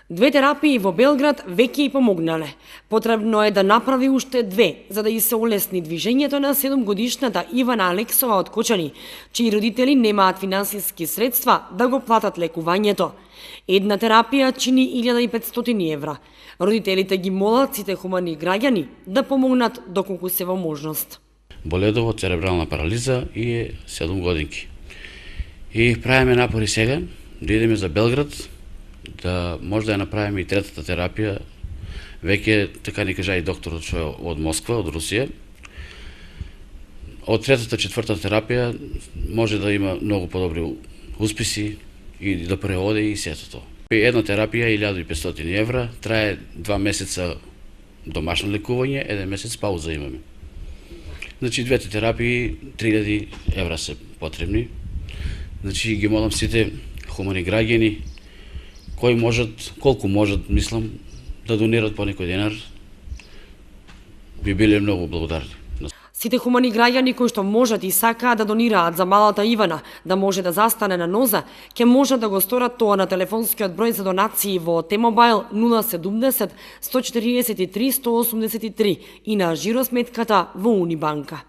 Две терапии во Белград веќе и помогнале. Потребно е да направи уште две, за да и се олесни движењето на 7-годишната Ивана Алексова од Кочани, чии родители немаат финансиски средства да го платат лекувањето. Една терапија чини 1500 евра. Родителите ги молат сите хумани граѓани да помогнат доколку се во можност. Боледово, церебрална парализа и 7 годинки. И правиме напори сега да идеме за Белград, да може да ја направиме и третата терапија. Веќе така ни кажа и докторот што е од Москва, од Русија. Од третата, четвртата терапија може да има многу подобри успеси и да преоде и сето тоа. Една терапија 1500 евра, трае 2 месеца домашно лекување, 1 месец пауза имаме. Значи двете терапии 3000 евра се потребни. Значи ги молам сите хумани граѓани кои можат, колку можат, мислам, да донират по некој денар, би биле многу благодарни. Сите хумани граѓани кои што можат и сакаат да донираат за малата Ивана, да може да застане на ноза, ќе можат да го сторат тоа на телефонскиот број за донации во T-Mobile 070 143 183 и на жиросметката во Унибанка.